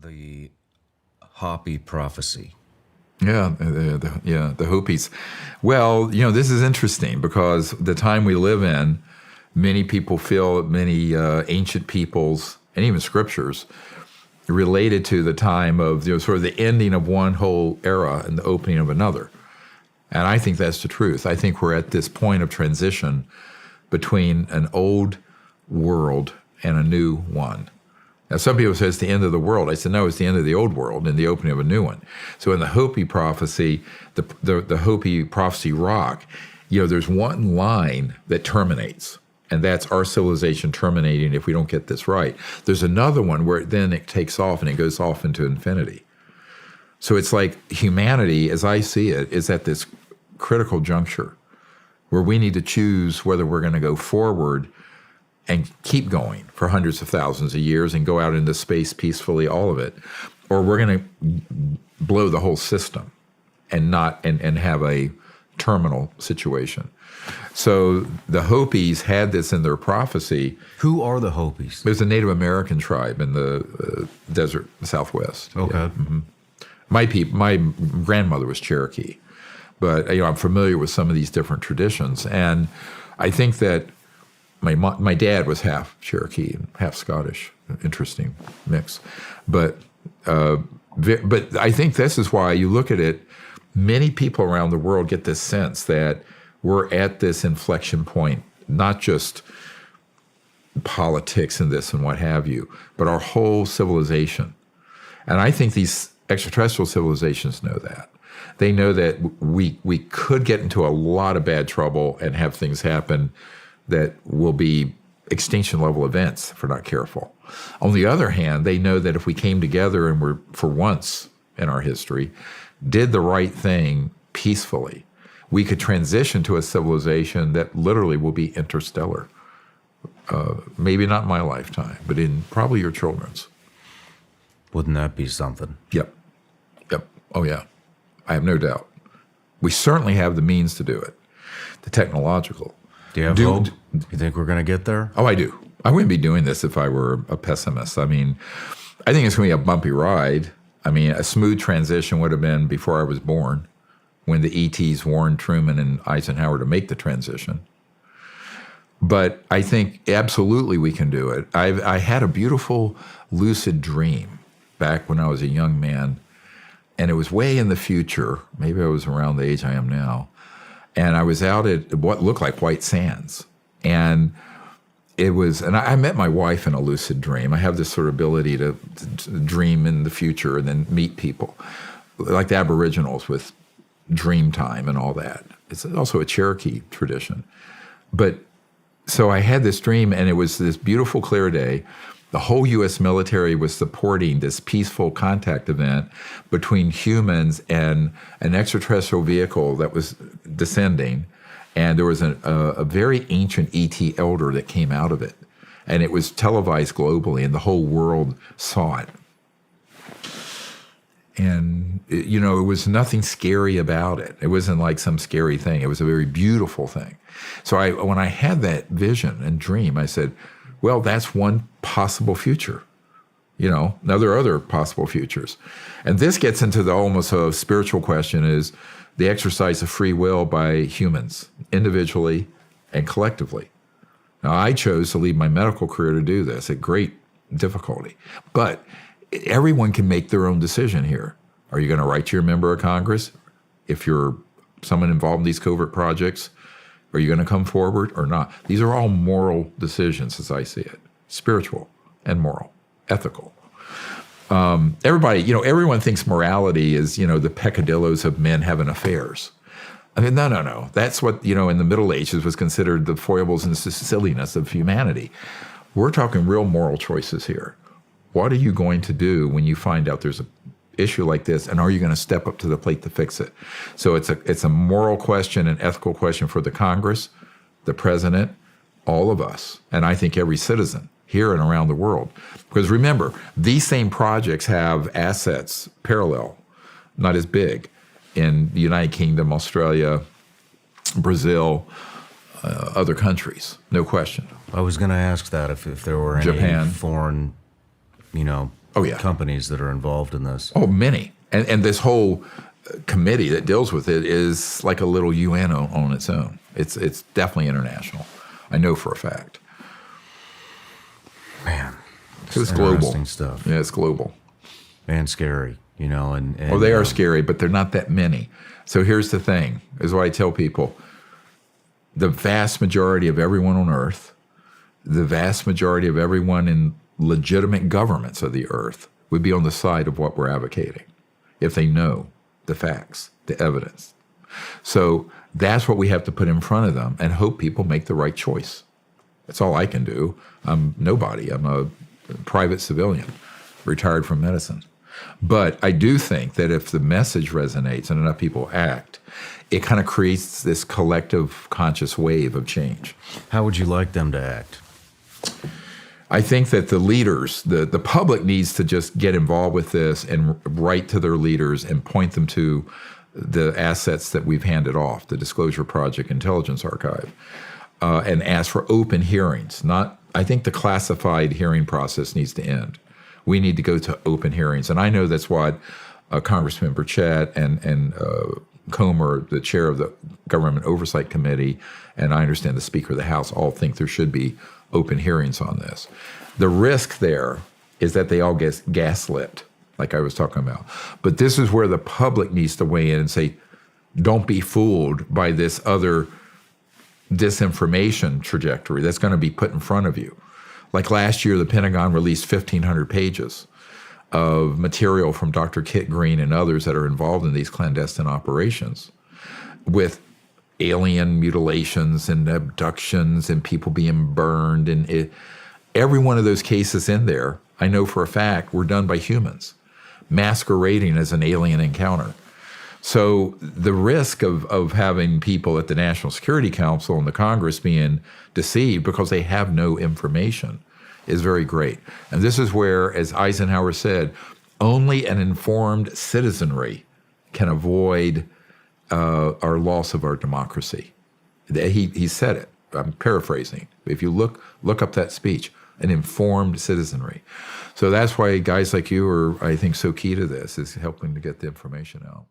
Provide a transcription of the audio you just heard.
the Hopi prophecy. Yeah, the Hopis. Well, this is interesting because the time we live in, many people feel many ancient peoples and even scriptures related to the time of sort of the ending of one whole era and the opening of another. And I think that's the truth. I think we're at this point of transition between an old world and a new one. Now, some people say it's the end of the world. I said, no, it's the end of the old world and the opening of a new one. So in the Hopi prophecy, the Hopi prophecy rock, there's one line that terminates, and that's our civilization terminating if we don't get this right. There's another one where then it takes off and it goes off into infinity. So it's like humanity, as I see it, is at this critical juncture where we need to choose whether we're going to go forward and keep going for hundreds of thousands of years and go out into space peacefully, all of it, or we're going to blow the whole system and have a terminal situation. So the Hopis had this in their prophecy. Who are the Hopis? There's a Native American tribe in the desert Southwest. Okay. Yeah. Mm-hmm. My grandmother was Cherokee, but I'm familiar with some of these different traditions, and I think that my dad was half Cherokee and half Scottish. Interesting mix, but I think this is why you look at it. Many people around the world get this sense that we're at this inflection point, not just politics and this and what have you, but our whole civilization. And I think these extraterrestrial civilizations know that. They know that we could get into a lot of bad trouble and have things happen that will be extinction level events if we're not careful. On the other hand, they know that if we came together and were, for once in our history, did the right thing peacefully, we could transition to a civilization that literally will be interstellar. Maybe not in my lifetime, but in probably your children's. Wouldn't that be something? Yep. Oh, yeah. I have no doubt. We certainly have the means to do it, the technological. Do you have hope? You think we're going to get there? Oh, I do. I wouldn't be doing this if I were a pessimist. I mean, I think it's going to be a bumpy ride. I mean, a smooth transition would have been before I was born, when the ETs warned Truman and Eisenhower to make the transition. But I think absolutely we can do it. I had a beautiful lucid dream back when I was a young man, and it was way in the future. Maybe I was around the age I am now. And I was out at what looked like White Sands. And I met my wife in a lucid dream. I have this sort of ability to dream in the future and then meet people, like the Aboriginals with dream time and all that. It's also a Cherokee tradition. But so I had this dream, and it was this beautiful, clear day. The whole U.S. military was supporting this peaceful contact event between humans and an extraterrestrial vehicle that was descending. And there was a very ancient ET elder that came out of it. And it was televised globally, and the whole world saw it. And, it was nothing scary about it. It wasn't like some scary thing. It was a very beautiful thing. So when I had that vision and dream, I said, well, that's one possible future. Now there are other possible futures. And this gets into the almost a spiritual question, is the exercise of free will by humans, individually and collectively. Now, I chose to leave my medical career to do this at great difficulty. But everyone can make their own decision here. Are you going to write to your member of Congress if you're someone involved in these covert projects? Are you going to come forward or not? These are all moral decisions as I see it. Spiritual and moral, ethical. Everyone thinks morality is, the peccadillos of men having affairs. I mean, no. That's what, in the Middle Ages was considered the foibles and silliness of humanity. We're talking real moral choices here. What are you going to do when you find out there's an issue like this, and are you going to step up to the plate to fix it? So it's a moral question, an ethical question for the Congress, the president, all of us, and I think every citizen here and around the world. Because remember, these same projects have assets parallel, not as big, in the United Kingdom, Australia, Brazil, other countries, no question. I was going to ask that if there were any Japan. foreign, Oh, yeah. companies that are involved in this. Oh, many. And this whole committee that deals with it is like a little UN on its own. It's definitely international. I know for a fact. Man, It's global. interesting stuff. Yeah, it's global. And scary, you know. And Well, they are scary, but they're not that many. So here's the thing, is what I tell people. The vast majority of everyone on Earth, the vast majority of everyone in legitimate governments of the Earth would be on the side of what we're advocating if they know the facts, the evidence. So that's what we have to put in front of them and hope people make the right choice. That's all I can do. I'm nobody. I'm a private civilian, retired from medicine. But I do think that if the message resonates and enough people act, it kind of creates this collective conscious wave of change. How would you like them to act? I think that the leaders, the public needs to just get involved with this and write to their leaders and point them to the assets that we've handed off, the Disclosure Project Intelligence Archive, and ask for open hearings. I think the classified hearing process needs to end. We need to go to open hearings. And I know that's what Congressman Burchett and Comer, the chair of the Government Oversight Committee, and I understand the Speaker of the House all think there should be open hearings on this. The risk there is that they all get gaslit, like I was talking about. But this is where the public needs to weigh in and say, don't be fooled by this other disinformation trajectory that's going to be put in front of you. Like last year, the Pentagon released 1,500 pages of material from Dr. Kit Green and others that are involved in these clandestine operations with alien mutilations and abductions and people being burned. And every one of those cases in there, I know for a fact, were done by humans, masquerading as an alien encounter. So the risk of having people at the National Security Council and the Congress being deceived because they have no information is very great. And this is where, as Eisenhower said, only an informed citizenry can avoid our loss of our democracy. He said it. I'm paraphrasing. If you look up that speech, an informed citizenry. So that's why guys like you are, I think, so key to this, is helping to get the information out.